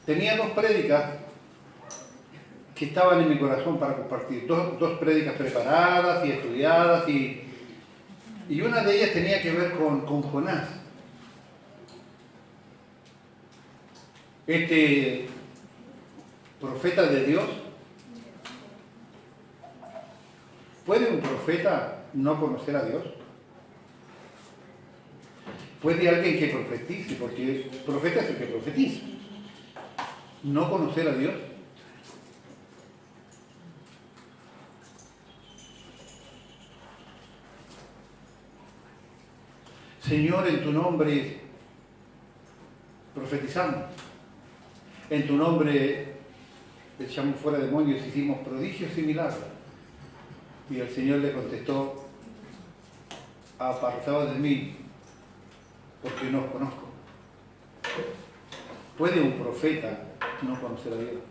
tenía dos prédicas que estaban en mi corazón para compartir. Dos prédicas preparadas y estudiadas, y una de ellas tenía que ver con Jonás. Este profeta de Dios. ¿Puede un profeta no conocer a Dios? ¿Puede alguien que profetice, porque el profeta es el que profetiza, no conocer a Dios? Señor, en tu nombre profetizamos, en tu nombre echamos fuera demonios, hicimos prodigios y milagros. Y el Señor le contestó: apartaos de mí, porque no os conozco. ¿Puede un profeta no conocer a Dios?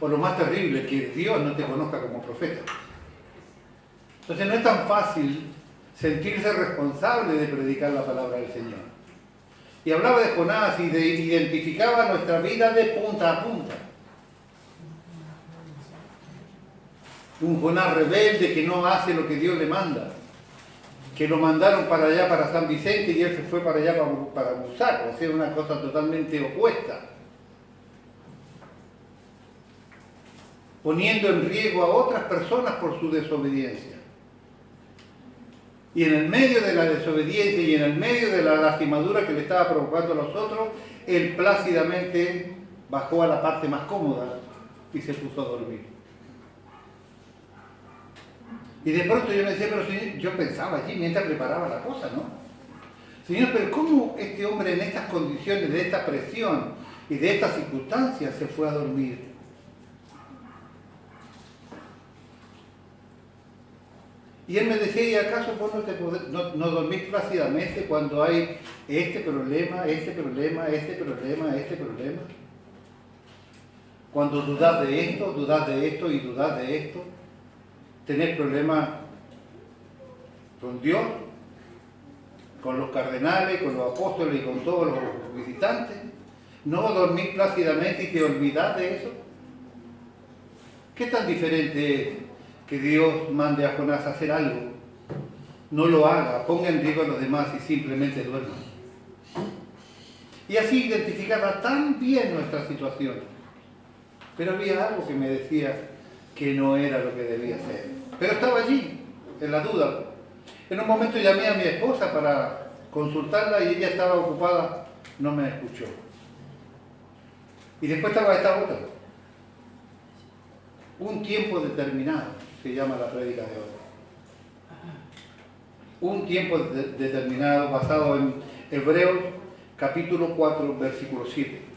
O lo más terrible, que Dios no te conozca como profeta. Entonces no es tan fácil sentirse responsable de predicar la palabra del Señor. Y hablaba de Jonás y identificaba nuestra vida de punta a punta. Un Jonás rebelde que no hace lo que Dios le manda, que lo mandaron para allá, para San Vicente, y él se fue para allá para Busaco, o sea, una cosa totalmente opuesta, poniendo en riesgo a otras personas por su desobediencia. Y en el medio de la desobediencia y en el medio de la lastimadura que le estaba provocando a los otros, él plácidamente bajó a la parte más cómoda y se puso a dormir. Y de pronto yo me decía, pero Señor, yo pensaba allí mientras preparaba la cosa, ¿no? Señor, pero ¿cómo este hombre en estas condiciones, de esta presión y de estas circunstancias se fue a dormir? Y él me decía, ¿y acaso vos no dormís plácidamente cuando hay este problema, este problema, este problema, este problema? Cuando dudás de esto y dudás de esto, tenés problemas con Dios, con los cardenales, con los apóstoles y con todos los visitantes. ¿No dormís plácidamente y te olvidás de eso? ¿Qué tan diferente es que Dios mande a Jonás a hacer algo, no lo haga, ponga en riesgo a los demás y simplemente duerma? Y así identificaba tan bien nuestra situación. Pero había algo que me decía que no era lo que debía ser. Pero estaba allí, en la duda. En un momento llamé a mi esposa para consultarla y ella estaba ocupada, no me escuchó. Y después estaba esta otra. Un tiempo determinado se llama la prédica de hoy. Un tiempo determinado basado en Hebreos capítulo 4, versículo 7.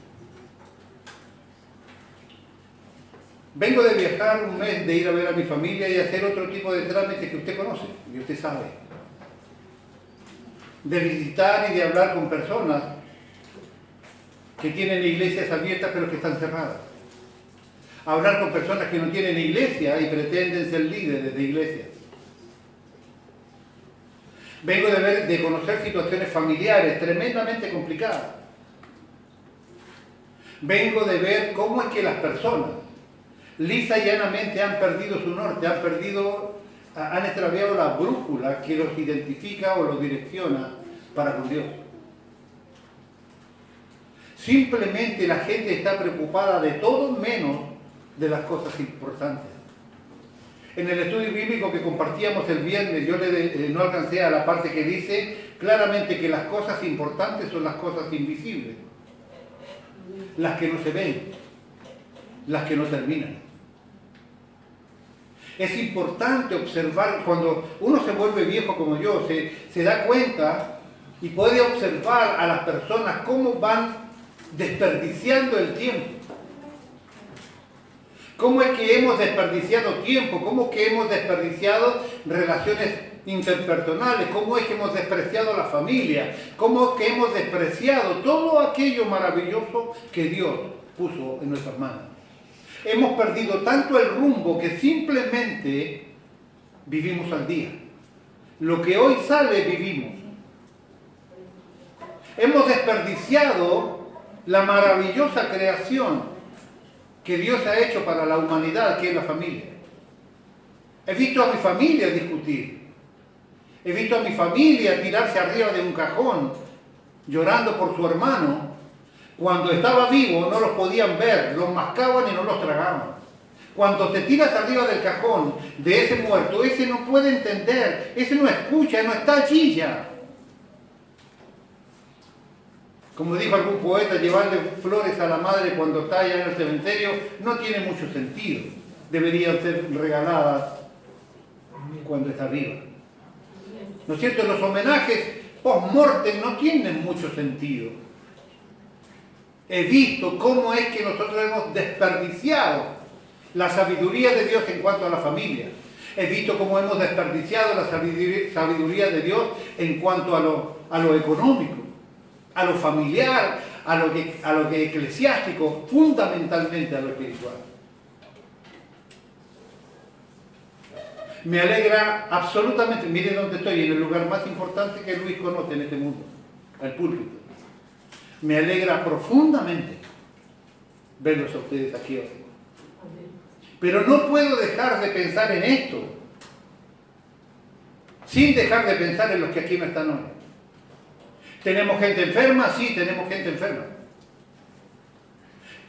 Vengo de viajar un mes, de ir a ver a mi familia y hacer otro tipo de trámites que usted conoce y usted sabe. De visitar y de hablar con personas que tienen iglesias abiertas pero que están cerradas. Hablar con personas que no tienen iglesia y pretenden ser líderes de iglesias. Vengo de conocer situaciones familiares tremendamente complicadas. Vengo de ver cómo es que las personas lisa y llanamente han perdido su norte, han extraviado la brújula que los identifica o los direcciona para con Dios. Simplemente la gente está preocupada de todo menos de las cosas importantes. En el estudio bíblico que compartíamos el viernes, yo no alcancé a la parte que dice claramente que las cosas importantes son las cosas invisibles, las que no se ven, las que no terminan. Es importante observar, cuando uno se vuelve viejo como yo, se da cuenta y puede observar a las personas cómo van desperdiciando el tiempo. ¿Cómo es que hemos desperdiciado tiempo? ¿Cómo es que hemos desperdiciado relaciones interpersonales? ¿Cómo es que hemos despreciado la familia? ¿Cómo es que hemos despreciado todo aquello maravilloso que Dios puso en nuestras manos? Hemos perdido tanto el rumbo que simplemente vivimos al día. Lo que hoy sale, vivimos. Hemos desperdiciado la maravillosa creación que Dios ha hecho para la humanidad, que es la familia. He visto a mi familia discutir. He visto a mi familia tirarse arriba de un cajón, llorando por su hermano. Cuando estaba vivo no los podían ver, los mascaban y no los tragaban. Cuando te tiras arriba del cajón de ese muerto, ese no puede entender, ese no escucha, no está allí ya. Como dijo algún poeta, llevarle flores a la madre cuando está allá en el cementerio no tiene mucho sentido. Deberían ser regaladas cuando está viva. ¿No es cierto? Los homenajes post-mortem no tienen mucho sentido. He visto cómo es que nosotros hemos desperdiciado la sabiduría de Dios en cuanto a la familia. He visto cómo hemos desperdiciado la sabiduría de Dios en cuanto a lo económico, a lo familiar, a lo que eclesiástico, fundamentalmente a lo espiritual. Me alegra absolutamente, mire dónde estoy, en el lugar más importante que Luis conoce en este mundo, el púlpito. Me alegra profundamente verlos a ustedes aquí hoy. Pero no puedo dejar de pensar en esto, sin dejar de pensar en los que aquí no están hoy. ¿Tenemos gente enferma? Sí, tenemos gente enferma.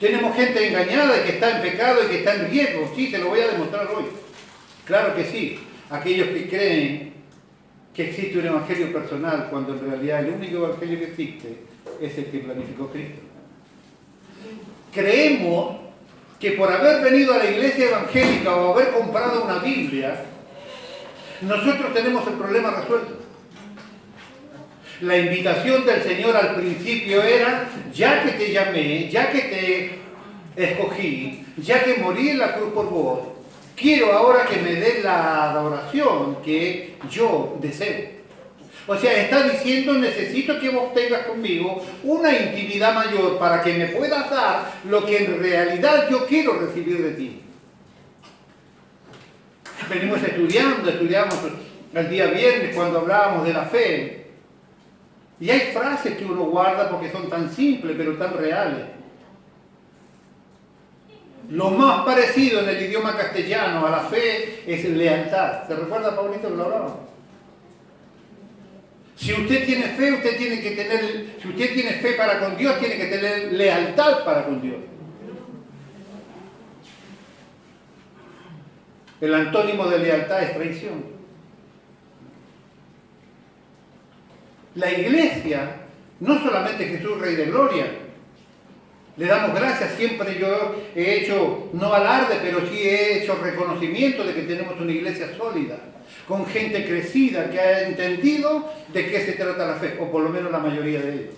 ¿Tenemos gente engañada y que está en pecado y que está en riesgo? Sí, se lo voy a demostrar hoy. Claro que sí. Aquellos que creen que existe un evangelio personal, cuando en realidad el único evangelio que existe es el que planificó Cristo. Creemos que por haber venido a la iglesia evangélica o haber comprado una Biblia, nosotros tenemos el problema resuelto. La invitación del Señor al principio era, ya que te llamé, ya que te escogí, ya que morí en la cruz por vos, quiero ahora que me des la adoración que yo deseo. O sea, está diciendo, necesito que vos tengas conmigo una intimidad mayor para que me puedas dar lo que en realidad yo quiero recibir de ti. Venimos estudiamos el día viernes cuando hablábamos de la fe. Y hay frases que uno guarda porque son tan simples pero tan reales. Lo más parecido en el idioma castellano a la fe es lealtad. ¿Se recuerda, Paulito, que lo hablábamos? Si usted tiene fe, si usted tiene fe para con Dios, tiene que tener lealtad para con Dios. El antónimo de lealtad es traición. La iglesia, no solamente Jesús Rey de Gloria, le damos gracias, siempre yo he hecho, no alarde, pero sí he hecho reconocimiento de que tenemos una iglesia sólida, con gente crecida que ha entendido de qué se trata la fe, o por lo menos la mayoría de ellos.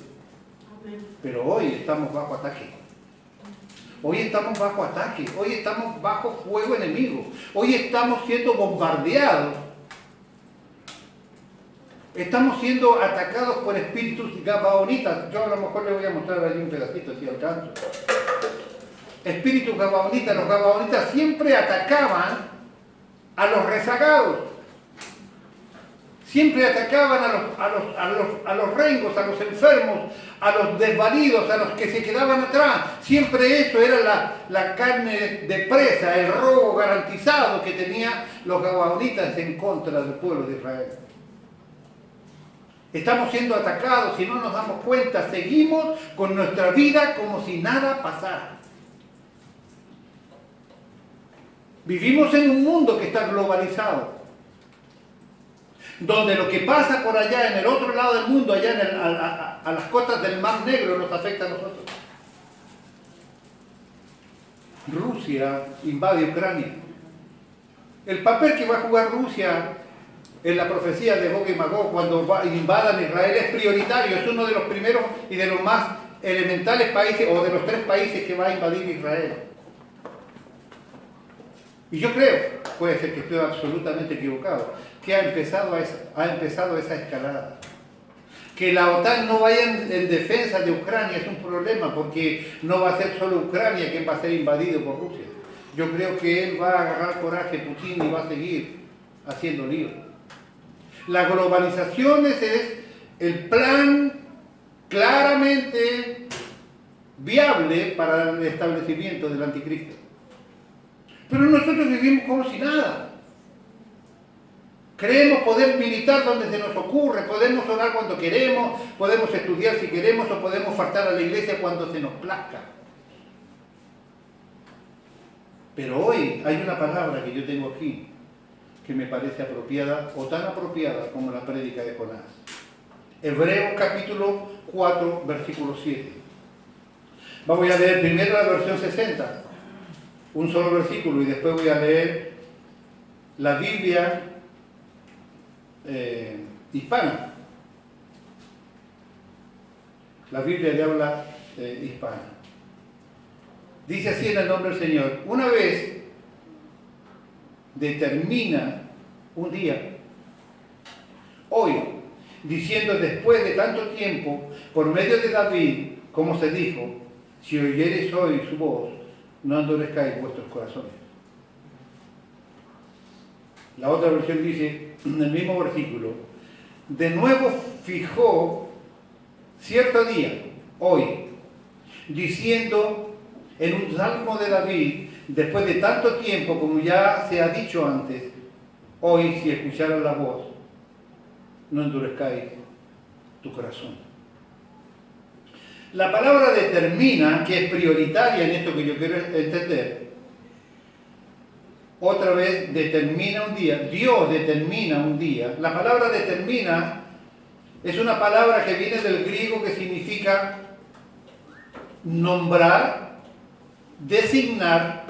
Pero hoy estamos bajo ataque. Hoy estamos bajo ataque, hoy estamos bajo fuego enemigo, hoy estamos siendo bombardeados. Estamos siendo atacados por espíritus gabaonitas. Yo a lo mejor le voy a mostrar ahí un pedacito si alcanzo. Espíritus gabaonitas. Los gabaonitas siempre atacaban a los rezagados. Siempre atacaban a los rengos, a los enfermos, a los desvalidos, a los que se quedaban atrás. Siempre eso era la carne de presa, el robo garantizado que tenían los gabaonitas en contra del pueblo de Israel. Estamos siendo atacados, si no nos damos cuenta, seguimos con nuestra vida como si nada pasara. Vivimos en un mundo que está globalizado, donde lo que pasa por allá, en el otro lado del mundo, allá a las costas del Mar Negro, nos afecta a nosotros. Rusia invade Ucrania. El papel que va a jugar Rusia en la profecía de Gog y Magog, cuando invadan Israel, es prioritario, es uno de los primeros y de los más elementales países, o de los 3 países que va a invadir Israel. Y yo creo, puede ser que estoy absolutamente equivocado, que ha empezado esa escalada. Que la OTAN no vaya en defensa de Ucrania es un problema, porque no va a ser solo Ucrania quien va a ser invadido por Rusia. Yo creo que él va a agarrar coraje, Putin, y va a seguir haciendo lío. La globalización es el plan claramente viable para el establecimiento del anticristo. Pero nosotros vivimos como si nada. Creemos poder militar donde se nos ocurre, podemos orar cuando queremos, podemos estudiar si queremos o podemos faltar a la iglesia cuando se nos plazca. Pero hoy hay una palabra que yo tengo aquí que me parece apropiada o tan apropiada como la prédica de Jonás. Hebreos capítulo 4, versículo 7. Vamos a leer primero la versión 60, un solo versículo, y después voy a leer la Biblia hispana. La Biblia de habla hispana. Dice así en el nombre del Señor: una vez determina un día, hoy, diciendo después de tanto tiempo, por medio de David, como se dijo, si oyereis hoy su voz, no endurezcáis vuestros corazones. La otra versión dice, en el mismo versículo, de nuevo fijó cierto día, hoy, diciendo en un salmo de David, después de tanto tiempo, como ya se ha dicho antes, hoy si escucharon la voz, no endurezcáis tu corazón. La palabra determina, que es prioritaria en esto que yo quiero entender, otra vez determina un día, Dios determina un día. La palabra determina es una palabra que viene del griego que significa nombrar, designar,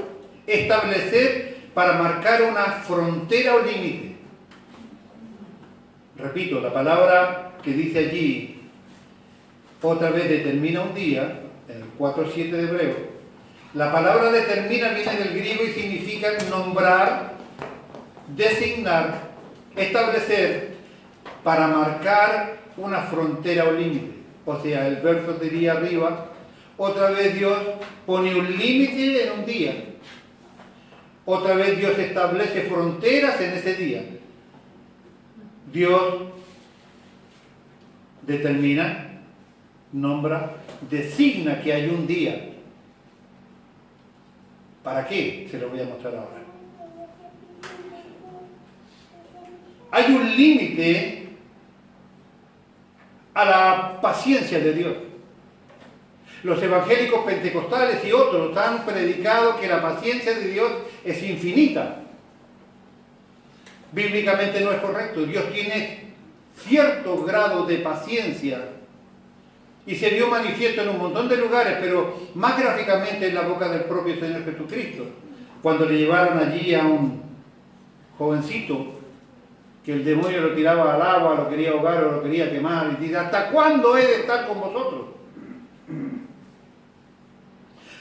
establecer para marcar una frontera o límite. Repito, la palabra que dice allí, otra vez determina un día, en el 4.7 de Hebreo, la palabra determina viene del griego y significa nombrar, designar, establecer, para marcar una frontera o límite. O sea, el verso diría arriba, otra vez Dios pone un límite en un día. Otra vez Dios establece fronteras en ese día. Dios determina, nombra, designa que hay un día. ¿Para qué? Se lo voy a mostrar ahora. Hay un límite a la paciencia de Dios. Los evangélicos pentecostales y otros han predicado que la paciencia de Dios es infinita. Bíblicamente no es correcto. Dios tiene cierto grado de paciencia y se vio manifiesto en un montón de lugares, pero más gráficamente en la boca del propio Señor Jesucristo, cuando le llevaron allí a un jovencito que el demonio lo tiraba al agua, lo quería ahogar o lo quería quemar, y dice, ¿hasta cuándo he de estar con vosotros?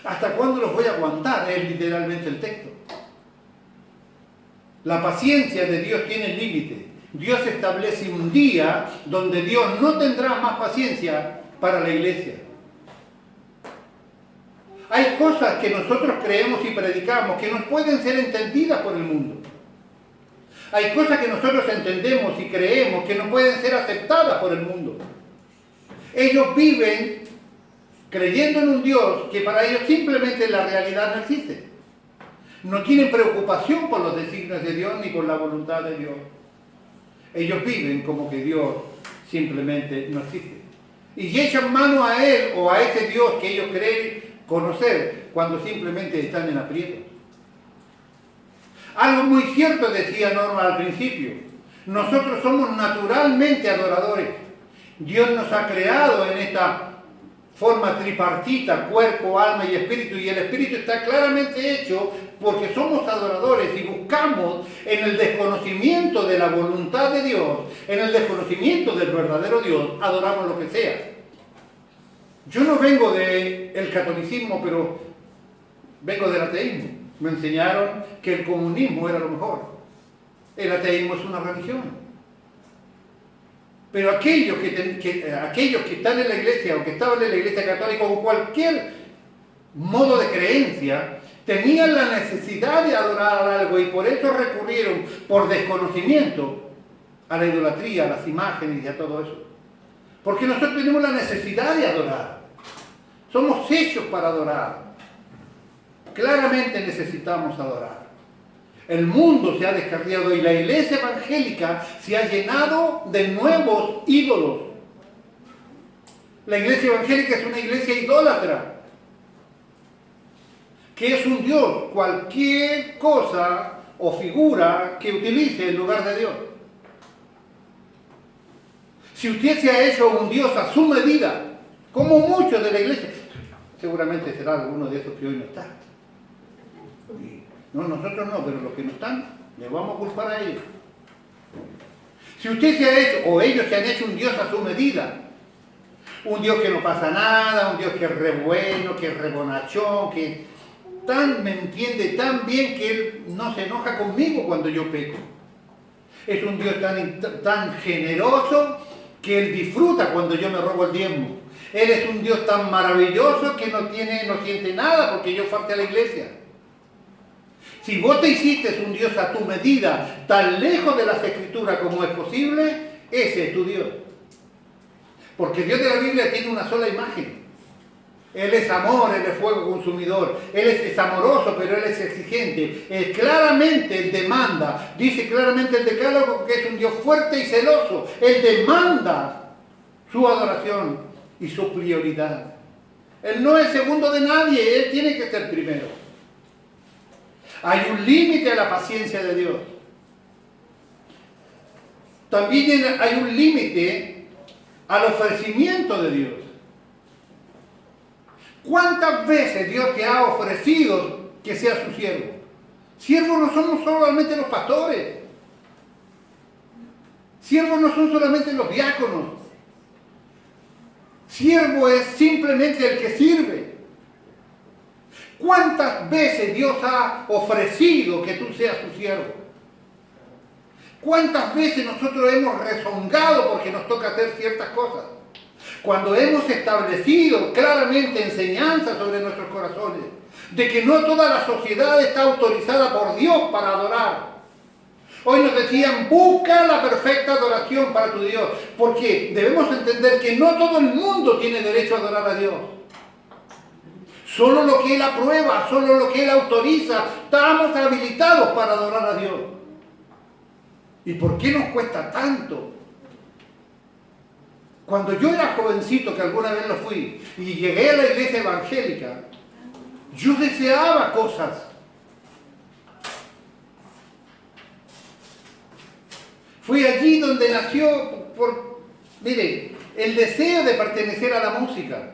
¿Hasta cuándo los voy a aguantar? Es literalmente el texto. La paciencia de Dios tiene límite. Dios establece un día donde Dios no tendrá más paciencia para la iglesia. Hay cosas que nosotros creemos y predicamos que no pueden ser entendidas por el mundo. Hay cosas que nosotros entendemos y creemos que no pueden ser aceptadas por el mundo. Ellos viven creyendo en un Dios que para ellos simplemente la realidad no existe. No tienen preocupación por los designios de Dios ni por la voluntad de Dios. Ellos viven como que Dios simplemente no existe. Y echan mano a Él o a ese Dios que ellos creen conocer cuando simplemente están en aprietos. Algo muy cierto decía Norma al principio. Nosotros somos naturalmente adoradores. Dios nos ha creado en esta forma tripartita, cuerpo, alma y espíritu, y el espíritu está claramente hecho porque somos adoradores y buscamos en el desconocimiento de la voluntad de Dios, en el desconocimiento del verdadero Dios, adoramos lo que sea. Yo no vengo del catolicismo, pero vengo del ateísmo. Me enseñaron que el comunismo era lo mejor. El ateísmo es una religión. Pero aquellos que están en la iglesia o que estaban en la iglesia católica o cualquier modo de creencia, tenían la necesidad de adorar algo y por eso recurrieron por desconocimiento a la idolatría, a las imágenes y a todo eso. Porque nosotros tenemos la necesidad de adorar. Somos hechos para adorar. Claramente necesitamos adorar. El mundo se ha descarriado y la iglesia evangélica se ha llenado de nuevos ídolos. La iglesia evangélica es una iglesia idólatra, que es un Dios, cualquier cosa o figura que utilice en lugar de Dios. Si usted se ha hecho un Dios a su medida, como muchos de la iglesia, seguramente será alguno de esos que hoy no está. No, nosotros no, pero los que no están, les vamos a culpar a ellos. Si usted se ha hecho, o ellos se han hecho un Dios a su medida, un Dios que no pasa nada, un Dios que es re bueno, que es re bonachón, que me entiende tan bien que Él no se enoja conmigo cuando yo peco. Es un Dios tan generoso que Él disfruta cuando yo me robo el diezmo. Él es un Dios tan maravilloso que no siente nada porque yo falte a la iglesia. Si vos te hiciste un Dios a tu medida, tan lejos de las Escrituras como es posible, ese es tu Dios. Porque Dios de la Biblia tiene una sola imagen. Él es amor, Él es fuego consumidor. Él es amoroso, pero Él es exigente. Claramente Él demanda, dice claramente el Decálogo que es un Dios fuerte y celoso. Él demanda su adoración y su prioridad. Él no es segundo de nadie, Él tiene que ser primero. Hay un límite a la paciencia de Dios. También hay un límite al ofrecimiento de Dios. ¿Cuántas veces Dios te ha ofrecido que seas su siervo? Siervos no somos solamente los pastores. Siervos no son solamente los diáconos. Siervo es simplemente el que sirve. ¿Cuántas veces Dios ha ofrecido que tú seas su siervo? ¿Cuántas veces nosotros hemos rezongado porque nos toca hacer ciertas cosas? Cuando hemos establecido claramente enseñanzas sobre nuestros corazones, de que no toda la sociedad está autorizada por Dios para adorar. Hoy nos decían, busca la perfecta adoración para tu Dios, porque debemos entender que no todo el mundo tiene derecho a adorar a Dios. Solo lo que Él aprueba, solo lo que Él autoriza, estamos habilitados para adorar a Dios. ¿Y por qué nos cuesta tanto? Cuando yo era jovencito, que alguna vez lo fui, y llegué a la iglesia evangélica, yo deseaba cosas. Fui allí donde nació, mire, el deseo de pertenecer a la música.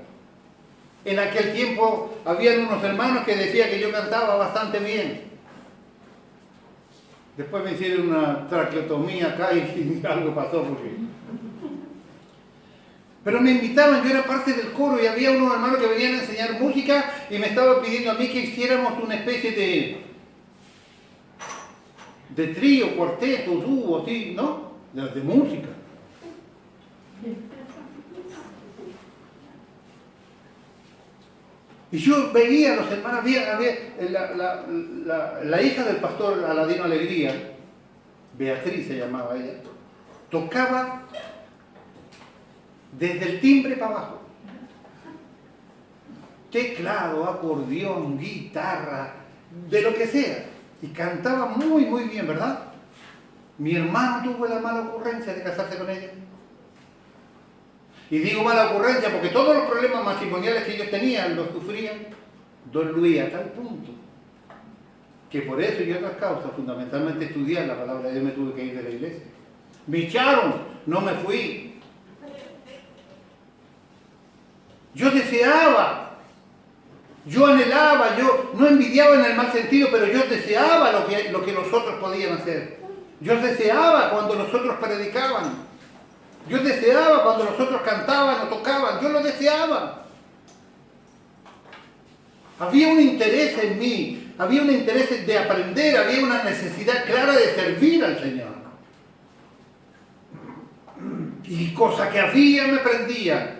En aquel tiempo habían unos hermanos que decían que yo cantaba bastante bien. Después me hicieron una traqueotomía acá y algo pasó porque... Pero me invitaban, yo era parte del coro y había unos hermanos que venían a enseñar música y me estaban pidiendo a mí que hiciéramos una especie de trío, cuarteto, dúo, así, ¿no? De música. Y yo veía a los hermanos, había la hija del pastor Aladino Alegría, Beatriz se llamaba ella, tocaba desde el timbre para abajo. Teclado, acordeón, guitarra, de lo que sea. Y cantaba muy, muy bien, ¿verdad? Mi hermano tuvo la mala ocurrencia de casarse con ella. Y digo mala ocurrencia porque todos los problemas matrimoniales que ellos tenían los sufrían don Luis a tal punto que por eso y otras causas, fundamentalmente estudiar la palabra de Dios, me tuve que ir de la iglesia. Me echaron, no me fui. Yo deseaba, yo anhelaba, yo no envidiaba en el mal sentido, pero yo deseaba lo que los otros podían hacer. Yo deseaba cuando los otros predicaban. Yo deseaba cuando los otros cantaban o tocaban. Yo lo deseaba. Había un interés en mí, había un interés de aprender, había una necesidad clara de servir al Señor. Y cosa que hacía me prendía.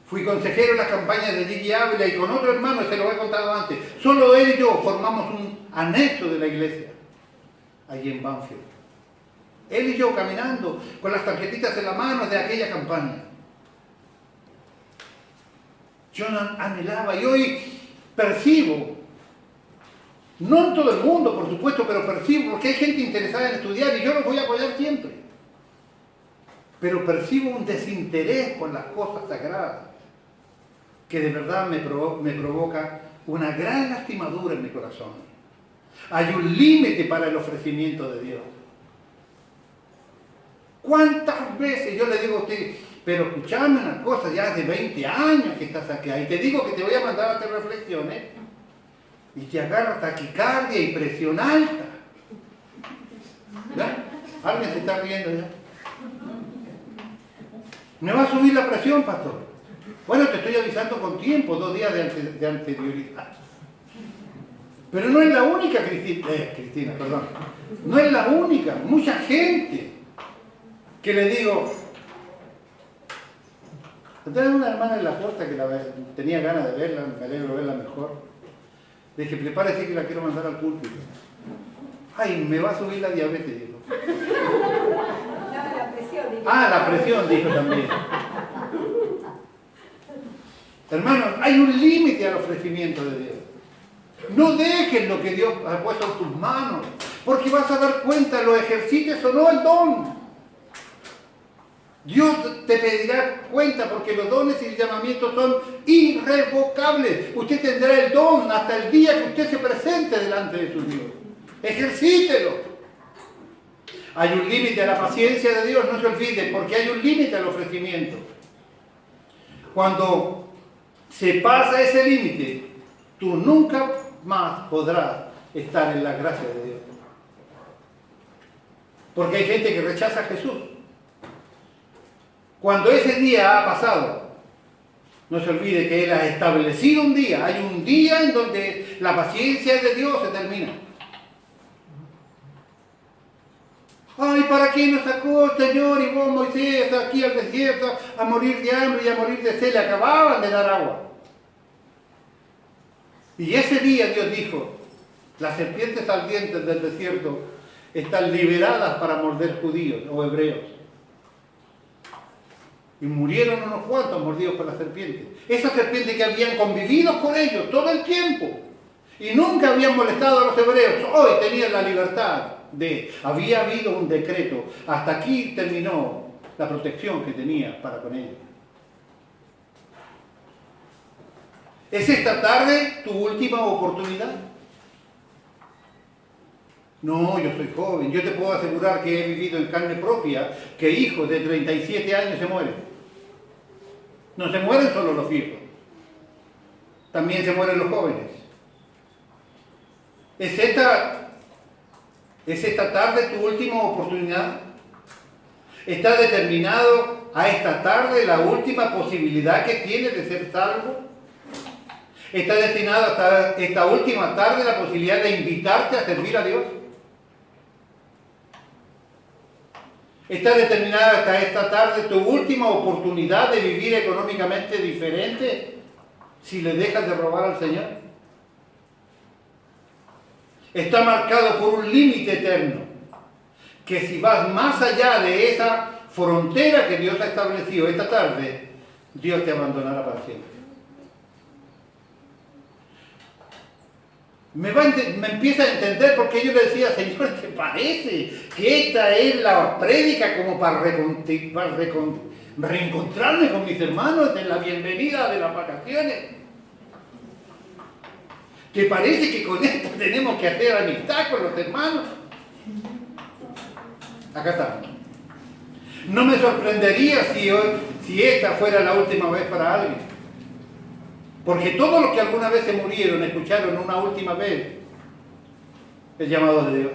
Fui consejero en las campañas de Digi Ávila y con otro hermano, se lo he contado antes. Solo él y yo formamos un anexo de la iglesia, allí en Banfield. Él y yo caminando con las tarjetitas en la mano de aquella campaña. yo anhelaba y hoy percibo, no en todo el mundo, por supuesto, pero percibo, porque hay gente interesada en estudiar y yo los voy a apoyar siempre. Pero percibo un desinterés por las cosas sagradas que de verdad me provoca una gran lastimadura en mi corazón. Hay un límite para el ofrecimiento de Dios. ¿Cuántas veces yo le digo a usted, pero escuchame una cosa, ya hace 20 años que estás aquí, y te digo que te voy a mandar a hacer reflexiones, y te agarra taquicardia y presión alta? ¿Ya? ¿Alguien se está riendo ya? ¿Me va a subir la presión, pastor? Bueno, te estoy avisando con tiempo, 2 días de anterioridad. Pero no es la única, Cristina, perdón. No es la única. Mucha gente que le digo... Tenía una hermana en la puerta que tenía ganas de verla, me alegro verla mejor. Le dije, prepárese que la quiero mandar al púlpito. Ay, me va a subir la diabetes, dijo. La presión, dijo. La presión, dijo también. Hermanos, hay un límite al ofrecimiento de Dios. No dejes lo que Dios ha puesto en tus manos, porque vas a dar cuenta, lo ejercites o no el don. Dios te pedirá cuenta porque los dones y el llamamiento son irrevocables. Usted tendrá el don hasta el día que usted se presente delante de su Dios. Ejercítelo. Hay un límite a la paciencia de Dios, no se olvide, porque hay un límite al ofrecimiento. Cuando se pasa ese límite, tú nunca más podrás estar en la gracia de Dios. Porque hay gente que rechaza a Jesús. Cuando ese día ha pasado, no se olvide que Él ha establecido un día. Hay un día en donde la paciencia de Dios se termina. Ay, ¿para qué nos sacó el Señor y vos, Moisés, aquí al desierto a morir de hambre y a morir de sed? Le acababan de dar agua. Y ese día Dios dijo, las serpientes ardientes del desierto están liberadas para morder judíos o hebreos. Y murieron unos cuantos mordidos por la serpiente. Esas serpientes que habían convivido con ellos todo el tiempo y nunca habían molestado a los hebreos, hoy tenían la libertad había habido un decreto. Hasta aquí terminó la protección que tenía para con ellos. ¿Es esta tarde tu última oportunidad? No, yo soy joven. Yo te puedo asegurar que he vivido en carne propia que hijos de 37 años se mueren. No se mueren solo los viejos. También se mueren los jóvenes. ¿Es esta tarde tu última oportunidad? ¿Está determinado a esta tarde la última posibilidad que tienes de ser salvo? ¿Está destinado hasta esta última tarde la posibilidad de invitarte a servir a Dios? ¿Está determinada hasta esta tarde tu última oportunidad de vivir económicamente diferente si le dejas de robar al Señor? Está marcado por un límite eterno, que si vas más allá de esa frontera que Dios ha establecido esta tarde, Dios te abandonará para siempre. Me empieza a entender porque yo le decía, Señor, ¿te parece que esta es la prédica como para reencontrarme con mis hermanos en la bienvenida de las vacaciones? ¿Te parece que con esto tenemos que hacer amistad con los hermanos? Acá estamos. No me sorprendería si esta fuera la última vez para alguien. Porque todos los que alguna vez se murieron escucharon una última vez el llamado de Dios.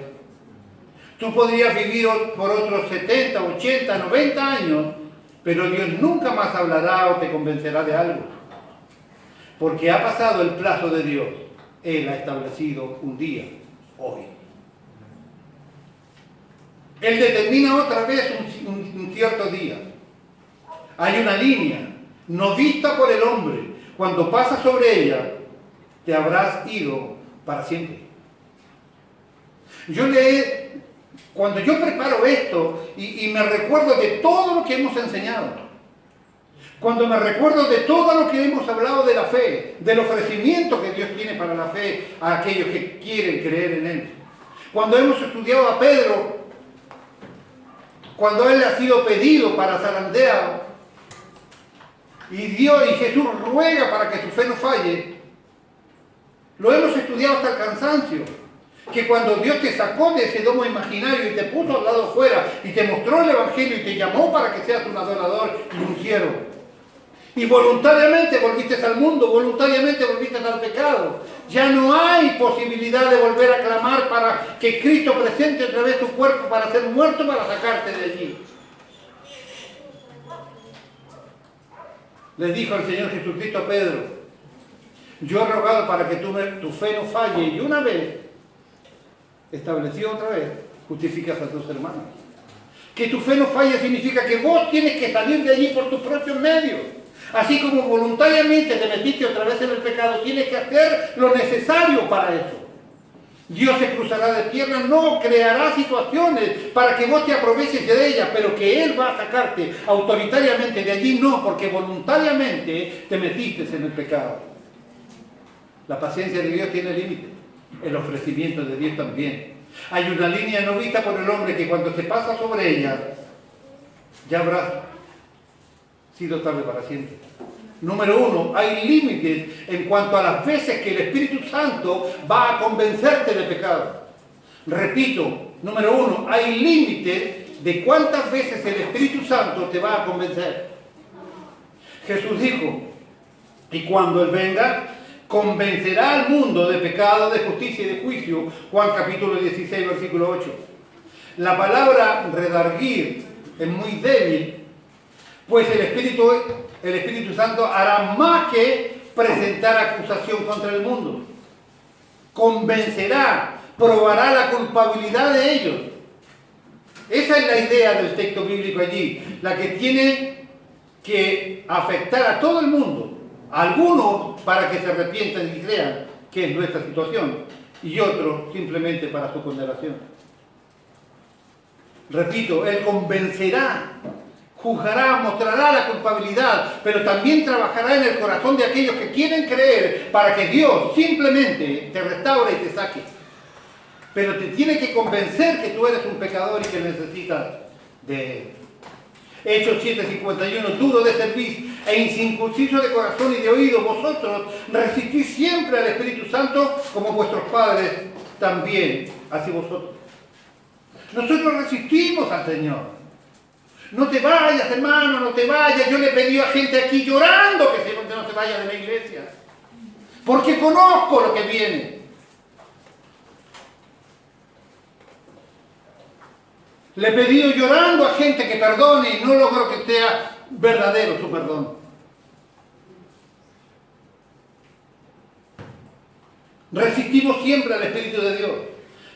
Tú podrías vivir por otros 70, 80, 90 años, pero Dios nunca más hablará o te convencerá de algo. Porque ha pasado el plazo de Dios. Él ha establecido un día, hoy. Él determina otra vez un cierto día. Hay una línea, no vista por el hombre. Cuando pasas sobre ella, te habrás ido para siempre. Cuando yo preparo esto y me recuerdo de todo lo que hemos enseñado, Cuando me recuerdo de todo lo que hemos hablado de la fe, del ofrecimiento que Dios tiene para la fe a aquellos que quieren creer en Él. Cuando hemos estudiado a Pedro, cuando Él le ha sido pedido para zarandear, y Jesús ruega para que su fe no falle, lo hemos estudiado hasta el cansancio. Que cuando Dios te sacó de ese domo imaginario y te puso al lado afuera y te mostró el Evangelio y te llamó para que seas un adorador y un siervo, y voluntariamente volviste al mundo, voluntariamente volviste al pecado, ya no hay posibilidad de volver a clamar para que Cristo presente otra vez tu cuerpo para ser muerto, para sacarte de allí. Les dijo el Señor Jesucristo a Pedro: yo he rogado para que tu fe no falle, y una vez establecido, otra vez justificas a tus hermanos. Que tu fe no falle significa que vos tienes que salir de allí por tus propios medios. Así como voluntariamente te metiste otra vez en el pecado, tienes que hacer lo necesario para eso. Dios se cruzará de piernas, no creará situaciones para que vos te aproveches de ellas, pero que Él va a sacarte autoritariamente de allí, no, porque voluntariamente te metiste en el pecado. La paciencia de Dios tiene límites, el ofrecimiento de Dios también. Hay una línea no vista por el hombre que cuando se pasa sobre ella, ya habrá sido tarde para siempre. Número uno, hay límites en cuanto a las veces que el Espíritu Santo va a convencerte de pecado. Repito, número uno, hay límites de cuántas veces el Espíritu Santo te va a convencer. Jesús dijo: y cuando Él venga, convencerá al mundo de pecado, de justicia y de juicio. Juan capítulo 16, versículo 8. La palabra redarguir es muy débil, pues el Espíritu Santo hará más que presentar acusación contra el mundo. Convencerá, probará la culpabilidad de ellos. Esa es la idea del texto bíblico allí, la que tiene que afectar a todo el mundo. Algunos para que se arrepientan y crean que es nuestra situación, y otros simplemente para su condenación. Repito, Él convencerá, juzgará, mostrará la culpabilidad, pero también trabajará en el corazón de aquellos que quieren creer para que Dios simplemente te restaure y te saque. Pero te tiene que convencer que tú eres un pecador y que necesitas de Él. Hechos 7:51, duro de servir e incircunciso de corazón y de oído, vosotros resistís siempre al Espíritu Santo como vuestros padres también, así vosotros. Nosotros resistimos al Señor. No te vayas, hermano, no te vayas. Yo le pedí a gente aquí llorando que no se vaya de la iglesia, porque conozco lo que viene. Le he pedido llorando a gente que perdone y no logro que sea verdadero su perdón. Resistimos siempre al Espíritu de Dios.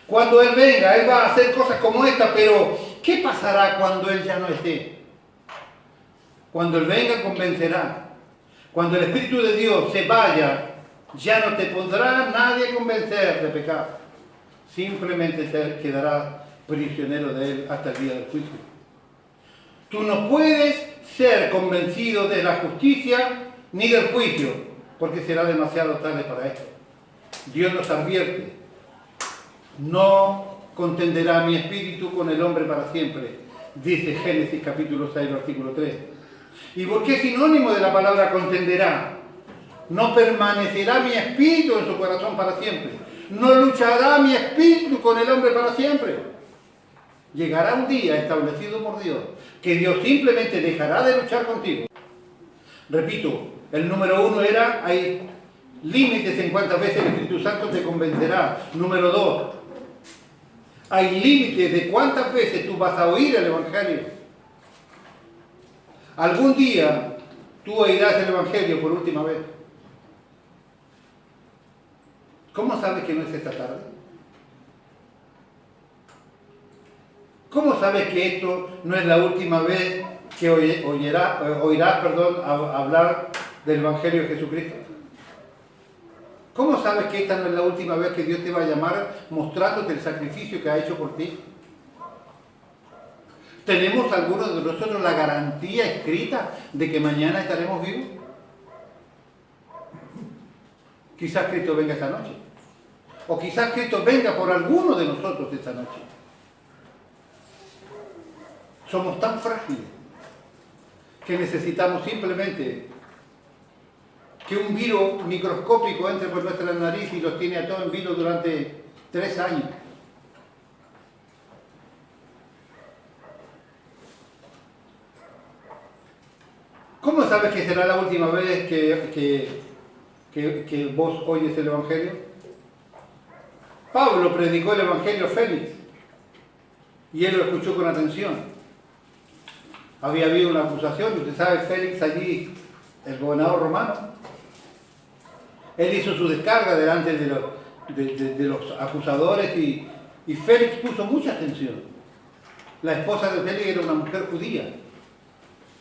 Cuando Él venga, Él va a hacer cosas como esta, pero ¿qué pasará cuando Él ya no esté? Cuando Él venga, convencerá. Cuando el Espíritu de Dios se vaya, ya no te podrá nadie convencer de pecado. Simplemente te quedarás prisionero de Él hasta el día del juicio. Tú no puedes ser convencido de la justicia ni del juicio, porque será demasiado tarde para esto. Dios nos advierte: no contenderá mi espíritu con el hombre para siempre, dice Génesis capítulo 6, versículo 3. ¿Y por qué es sinónimo de la palabra contenderá? No permanecerá mi espíritu en su corazón para siempre. No luchará mi espíritu con el hombre para siempre. Llegará un día establecido por Dios que Dios simplemente dejará de luchar contigo. Repito, el número uno era: hay límites en cuántas veces el Espíritu Santo te convencerá. Número dos, hay límites de cuántas veces tú vas a oír el Evangelio. Algún día tú oirás el Evangelio por última vez. ¿Cómo sabes que no es esta tarde? ¿Cómo sabes que esto no es la última vez que oirás hablar del Evangelio de Jesucristo? ¿Cómo sabes que esta no es la última vez que Dios te va a llamar mostrándote el sacrificio que ha hecho por ti? ¿Tenemos algunos de nosotros la garantía escrita de que mañana estaremos vivos? Quizás Cristo venga esta noche. O quizás Cristo venga por alguno de nosotros esta noche. Somos tan frágiles que necesitamos simplemente que un virus microscópico entre por nuestra nariz y los tiene a todos en vilo durante 3 años. ¿Cómo sabes que será la última vez que vos oyes el Evangelio? Pablo predicó el Evangelio a Félix y él lo escuchó con atención. Había habido una acusación, usted sabe, Félix allí, el gobernador romano. Él hizo su descarga delante de los acusadores y Félix puso mucha atención. La esposa de Félix era una mujer judía.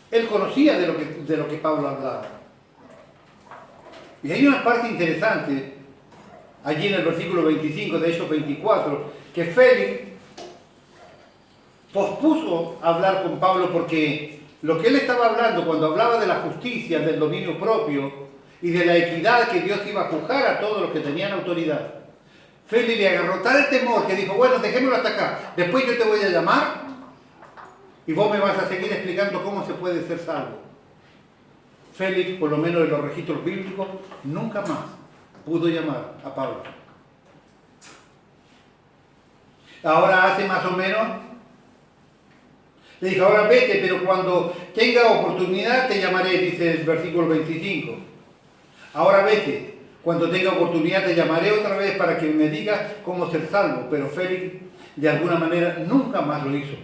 Él conocía de lo que Pablo hablaba. Y hay una parte interesante, allí en el versículo 25 de Hechos 24, que Félix pospuso hablar con Pablo porque lo que él estaba hablando cuando hablaba de la justicia, del dominio propio y de la equidad que Dios iba a juzgar a todos los que tenían autoridad, Félix le agarró tal temor que dijo, bueno, dejémoslo hasta acá, después yo te voy a llamar y vos me vas a seguir explicando cómo se puede ser salvo. Félix, por lo menos en los registros bíblicos, nunca más pudo llamar a Pablo. Ahora hace más o menos, le dijo, ahora vete, pero cuando tenga oportunidad te llamaré, dice el versículo 25. Ahora vete, cuando tenga oportunidad te llamaré otra vez para que me digas cómo ser salvo. Pero Félix, de alguna manera, nunca más lo hizo.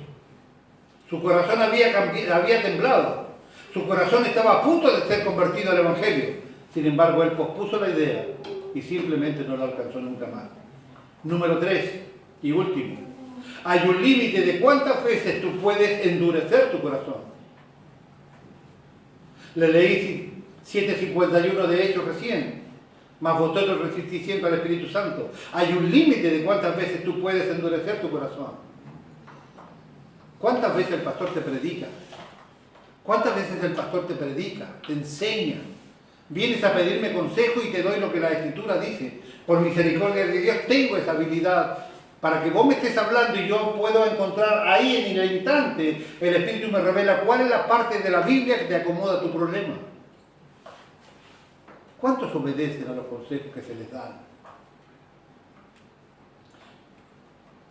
Su corazón había temblado. Su corazón estaba a punto de ser convertido al Evangelio. Sin embargo, él pospuso la idea y simplemente no lo alcanzó nunca más. Número 3 y último. Hay un límite de cuántas veces tú puedes endurecer tu corazón. Le leí 7:51 de Hechos recién. Mas vosotros resistís siempre al Espíritu Santo. Hay un límite de cuántas veces tú puedes endurecer tu corazón. ¿Cuántas veces el pastor te predica? ¿Cuántas veces el pastor te predica, te enseña? Vienes a pedirme consejo y te doy lo que la Escritura dice. Por misericordia de Dios tengo esa habilidad para que vos me estés hablando y yo puedo encontrar ahí en el instante, el Espíritu me revela cuál es la parte de la Biblia que te acomoda a tu problema. ¿Cuántos obedecen a los consejos que se les dan?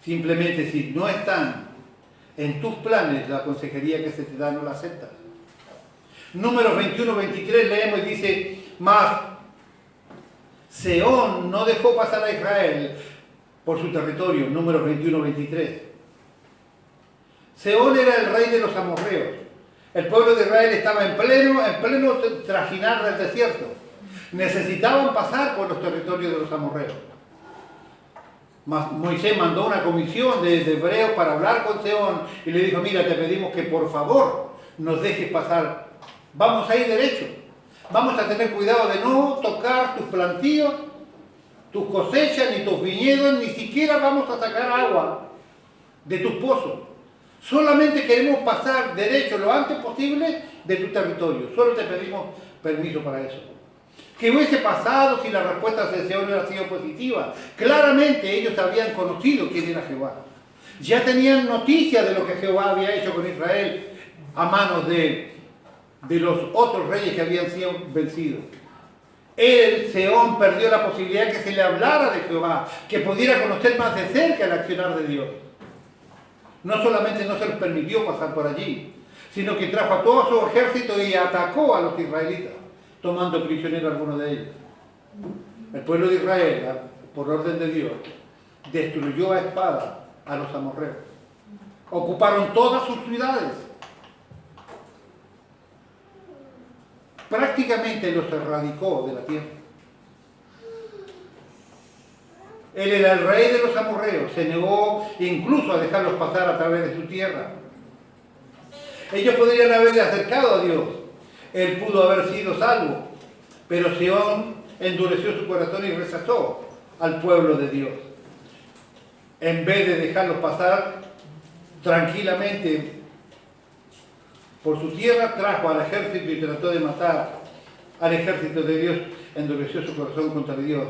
Simplemente si no están en tus planes, la consejería que se te da no la aceptas. Números 21-23 leemos y dice, mas Sehón no dejó pasar a Israel por su territorio. Números 21-23. Sehón era el rey de los amorreos. El pueblo de Israel estaba en pleno trajinar del desierto. Necesitaban pasar por los territorios de los amorreos. Moisés mandó una comisión de hebreos para hablar con Sehón y le dijo, mira, te pedimos que por favor nos dejes pasar. Vamos a ir derecho. Vamos a tener cuidado de no tocar tus plantíos, tus cosechas, ni tus viñedos, ni siquiera vamos a sacar agua de tus pozos. Solamente queremos pasar derecho lo antes posible de tu territorio. Solo te pedimos permiso para eso. ¿Qué hubiese pasado si la respuesta de Sehón hubiera sido positiva? Claramente ellos habían conocido quién era Jehová. Ya tenían noticia de lo que Jehová había hecho con Israel a manos de los otros reyes que habían sido vencidos. Él, Sehón, perdió la posibilidad que se le hablara de Jehová, que pudiera conocer más de cerca el accionar de Dios. No solamente no se les permitió pasar por allí, sino que trajo a todo su ejército y atacó a los israelitas, tomando prisionero a algunos de ellos. El pueblo de Israel, por orden de Dios, destruyó a espada a los amorreos. Ocuparon todas sus ciudades. Prácticamente los erradicó de la tierra. Él era el rey de los amorreos, se negó incluso a dejarlos pasar a través de su tierra. Ellos podrían haberle acercado a Dios, él pudo haber sido salvo, pero Sehón endureció su corazón y rechazó al pueblo de Dios. En vez de dejarlos pasar tranquilamente, Por su tierra trajo al ejército y trató de matar al ejército de Dios, endureció su corazón contra Dios.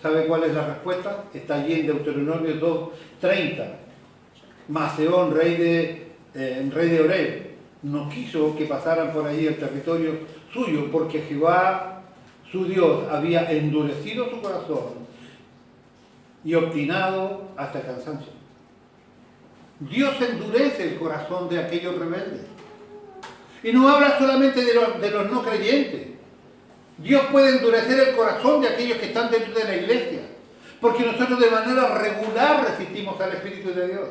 ¿Sabe cuál es la respuesta? Está allí en Deuteronomio 2:30. Maseón, rey de Oreb, no quiso que pasaran por ahí el territorio suyo, porque Jehová, su Dios, había endurecido su corazón y obstinado hasta el cansancio. Dios endurece el corazón de aquellos rebeldes. Y no habla solamente de los no creyentes. Dios puede endurecer el corazón de aquellos que están dentro de la iglesia, porque nosotros de manera regular resistimos al Espíritu de Dios.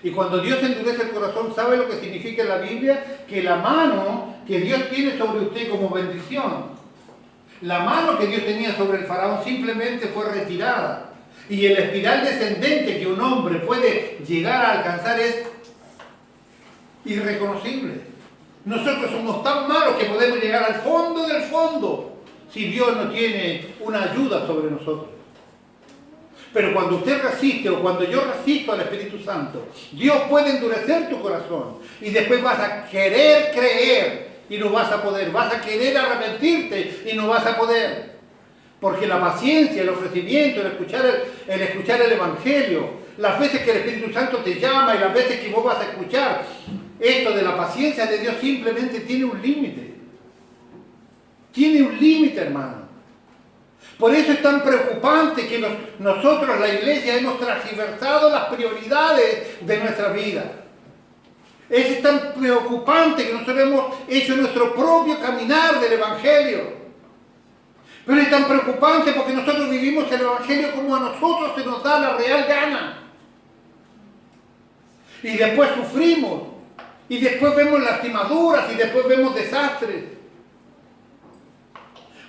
Y cuando Dios endurece el corazón, ¿sabe lo que significa en la Biblia? Que la mano que Dios tiene sobre usted como bendición, la mano que Dios tenía sobre el faraón simplemente fue retirada. Y el espiral descendente que un hombre puede llegar a alcanzar es irreconocible. Nosotros somos tan malos que podemos llegar al fondo del fondo si Dios no tiene una ayuda sobre nosotros. Pero cuando usted resiste o cuando yo resisto al Espíritu Santo, Dios puede endurecer tu corazón y después vas a querer creer y no vas a poder, vas a querer arrepentirte y no vas a poder. Porque la paciencia, el ofrecimiento, el escuchar el Evangelio, las veces que el Espíritu Santo te llama y las veces que vos vas a escuchar, esto de la paciencia de Dios simplemente tiene un límite. Tiene un límite, hermano. Por eso es tan preocupante que nosotros, la iglesia, hemos transversado las prioridades de nuestra vida. Es tan preocupante que nosotros hemos hecho nuestro propio caminar del Evangelio. Pero es tan preocupante porque nosotros vivimos el Evangelio como a nosotros se nos da la real gana. Y después sufrimos. Y después vemos lastimaduras y después vemos desastres.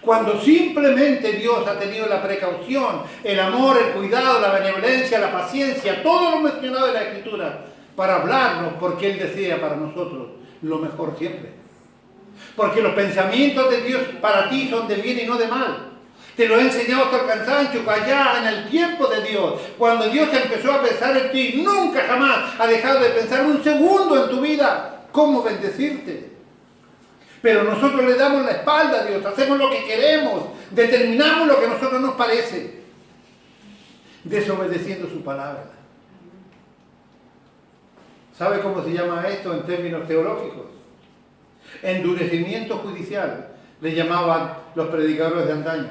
Cuando simplemente Dios ha tenido la precaución, el amor, el cuidado, la benevolencia, la paciencia, todo lo mencionado en la Escritura, para hablarnos, porque Él desea para nosotros lo mejor siempre. Porque los pensamientos de Dios para ti son de bien y no de mal. Te lo he enseñado hasta el cansancio, allá en el tiempo de Dios. Cuando Dios empezó a pensar en ti, nunca jamás ha dejado de pensar un segundo en tu vida. ¿Cómo bendecirte? Pero nosotros le damos la espalda a Dios, hacemos lo que queremos, determinamos lo que a nosotros nos parece, desobedeciendo su palabra. ¿Sabe cómo se llama esto en términos teológicos? Endurecimiento judicial, le llamaban los predicadores de antaño.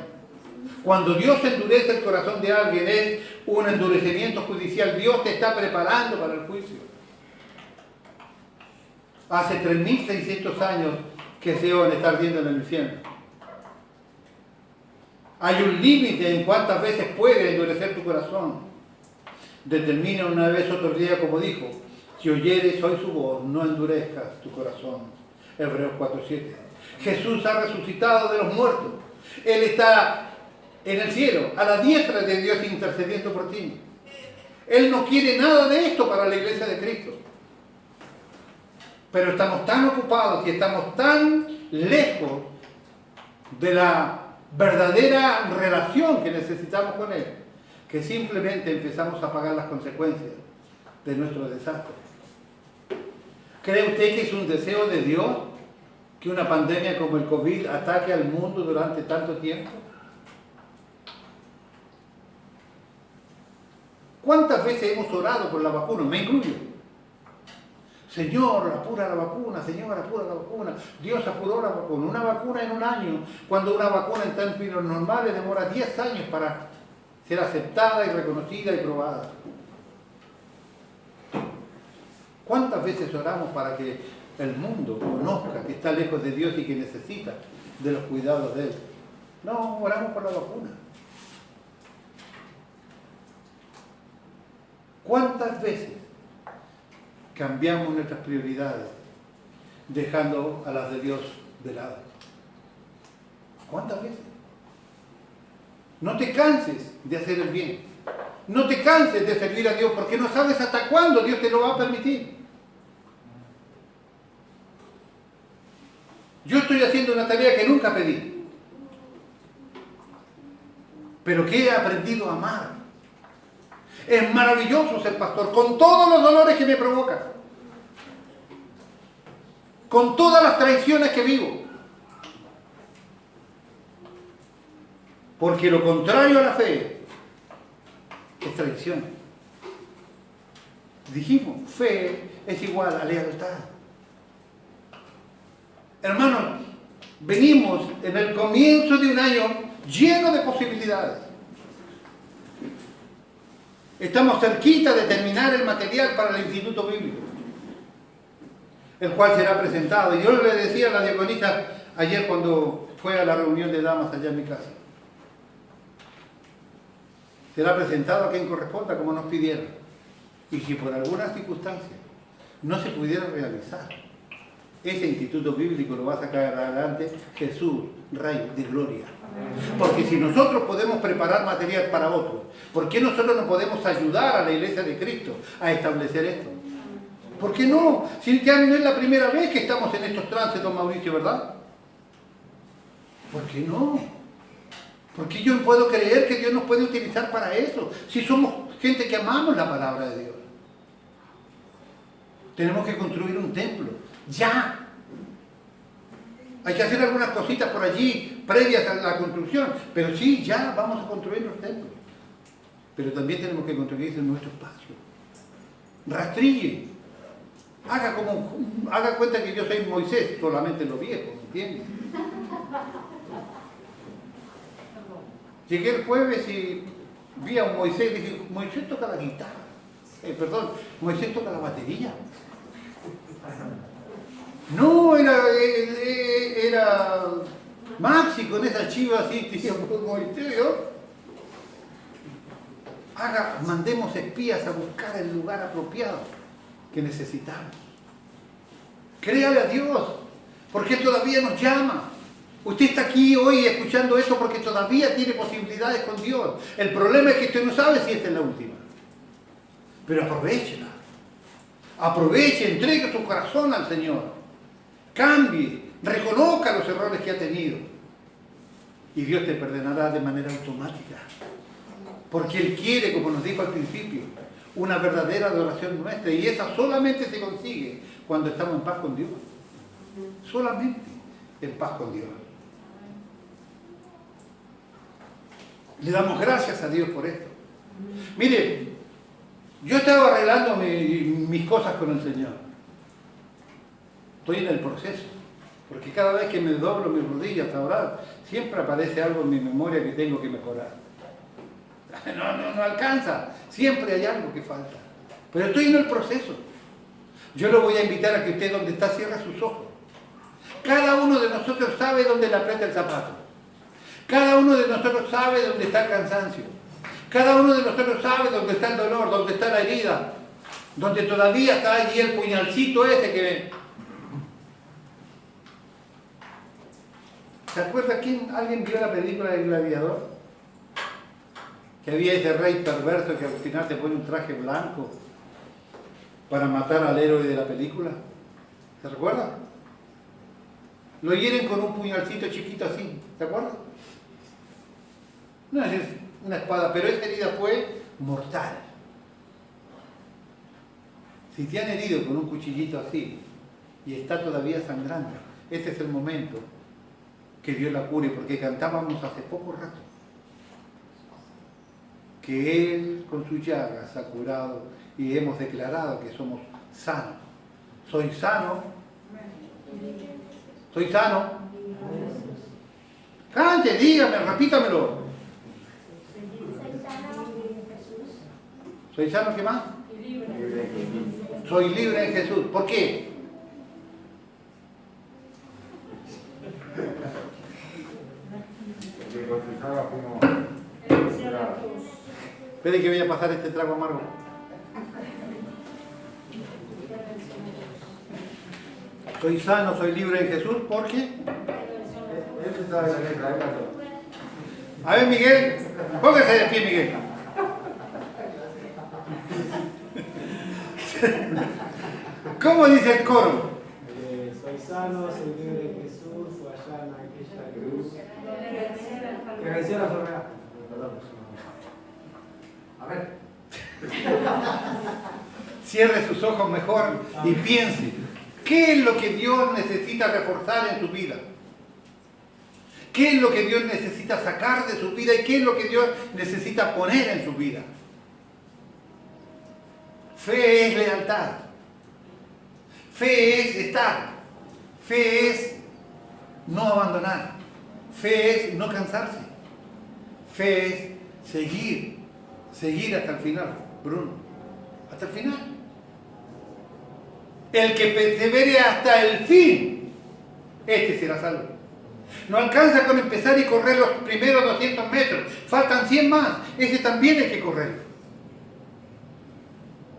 Cuando Dios endurece el corazón de alguien, es un endurecimiento judicial. Dios te está preparando para el juicio. Hace 3.600 años que Seón está ardiendo en el infierno. Hay un límite en cuántas veces puede endurecer tu corazón. Determina una vez otro día, como dijo, si oyeres hoy su voz, no endurezcas tu corazón. Hebreos 4:7. Jesús ha resucitado de los muertos. Él está en el cielo, a la diestra de Dios, intercediendo por ti. Él no quiere nada de esto para la iglesia de Cristo. Pero estamos tan ocupados y estamos tan lejos de la verdadera relación que necesitamos con Él, que simplemente empezamos a pagar las consecuencias de nuestro desastre. ¿Cree usted que es un deseo de Dios que una pandemia como el COVID ataque al mundo durante tanto tiempo? ¿Cuántas veces hemos orado por la vacuna? Me incluyo. Señor, apura la vacuna, Señor, apura la vacuna. Dios apuró la vacuna. Una vacuna en un año, cuando una vacuna en términos normales demora 10 años para ser aceptada y reconocida y probada. ¿Cuántas veces oramos para que el mundo conozca que está lejos de Dios y que necesita de los cuidados de Él? No, oramos por la vacuna. ¿Cuántas veces cambiamos nuestras prioridades dejando a las de Dios de lado? ¿Cuántas veces? No te canses de hacer el bien. No te canses de servir a Dios porque no sabes hasta cuándo Dios te lo va a permitir. Yo estoy haciendo una tarea que nunca pedí, pero que he aprendido a amar. Es maravilloso ser pastor, con todos los dolores que me provoca. con todas las traiciones que vivo. Porque lo contrario a la fe es traición. Dijimos, fe es igual a lealtad. Hermanos, venimos en el comienzo de un año lleno de posibilidades. Estamos cerquita de terminar el material para el Instituto Bíblico, el cual será presentado. Y yo le decía a la diaconisa ayer cuando fue a la reunión de damas allá en mi casa. Será presentado a quien corresponda como nos pidieron. Y si por alguna circunstancia no se pudiera realizar, ese Instituto Bíblico lo va a sacar adelante Jesús, Rey de Gloria. Porque si nosotros podemos preparar material para otros, ¿por qué nosotros no podemos ayudar a la Iglesia de Cristo a establecer esto? ¿Por qué no? Si ya no es la primera vez que estamos en estos trances, don Mauricio, ¿verdad? ¿Por qué no? Porque yo puedo creer que Dios nos puede utilizar para eso, si somos gente que amamos la palabra de Dios. Tenemos que construir un templo, ya. Hay que hacer algunas cositas por allí, previas a la construcción, pero sí, ya vamos a construir los templos. Pero también tenemos que construir en nuestro espacio. Rastrille. Haga cuenta que yo soy Moisés, solamente lo viejo, ¿entiendes? Llegué el jueves y vi a un Moisés y dije, Moisés toca la guitarra. Moisés toca la batería. No, era Maxi con esa chiva así, decía, Moisés, ¿no? Mandemos espías a buscar el lugar apropiado que necesitamos. Créale a Dios, porque todavía nos llama. Usted está aquí hoy escuchando esto porque todavía tiene posibilidades con Dios. El problema es que usted no sabe si esta es la última. Pero aprovéchela. Aproveche, entregue su corazón al Señor. Cambie, reconozca los errores que ha tenido. Y Dios te perdonará de manera automática. Porque Él quiere, como nos dijo al principio, una verdadera adoración nuestra. Y esa solamente se consigue cuando estamos en paz con Dios. Solamente en paz con Dios. Le damos gracias a Dios por esto. Mire, yo estaba arreglando mis cosas con el Señor. Estoy en el proceso. Porque cada vez que me doblo mis rodillas a orar, siempre aparece algo en mi memoria que tengo que mejorar. No alcanza. Siempre hay algo que falta. Pero estoy en el proceso. Yo lo voy a invitar a que usted donde está cierre sus ojos. Cada uno de nosotros sabe dónde le aprieta el zapato. Cada uno de nosotros sabe dónde está el cansancio. Cada uno de nosotros sabe dónde está el dolor, dónde está la herida. Donde todavía está allí el puñalcito ese que... ¿Se acuerda alguien vio la película del Gladiador? Que había ese rey perverso que al final se pone un traje blanco para matar al héroe de la película. ¿Se recuerda? Lo hieren con un puñalcito chiquito así, ¿se acuerda? No es una espada, pero esa herida fue mortal. Si te han herido con un cuchillito así y está todavía sangrando, este es el momento que Dios la cure, porque cantábamos hace poco rato que Él con sus llagas ha curado y hemos declarado que somos sanos. Soy sano. Soy sano. Cante, dígame, repítamelo. ¿Soy sano qué más? Soy libre en Jesús. ¿Por qué? Esperen que voy a pasar este trago amargo. Soy sano, soy libre en Jesús, ¿por qué? A ver, Miguel, póngase de pie, Miguel. ¿Cómo dice el coro? Soy sano, soy libre en Jesús, fue allá en aquella cruz. Que venció la enfermedad. A ver. Cierre sus ojos mejor y piense. ¿Qué es lo que Dios necesita reforzar en su vida? ¿Qué es lo que Dios necesita sacar de su vida y qué es lo que Dios necesita poner en su vida? Fe es lealtad. Fe es estar. Fe es no abandonar. Fe es no cansarse. Fe es seguir hasta el final, Bruno. Hasta el final. El que persevere hasta el fin, este será salvo. No alcanza con empezar y correr los primeros 200 metros. Faltan 100 más. Ese también hay que correr.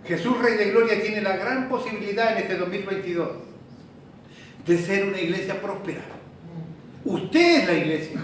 Jesús, Rey de Gloria, tiene la gran posibilidad en este 2022 de ser una iglesia próspera. Usted es la iglesia.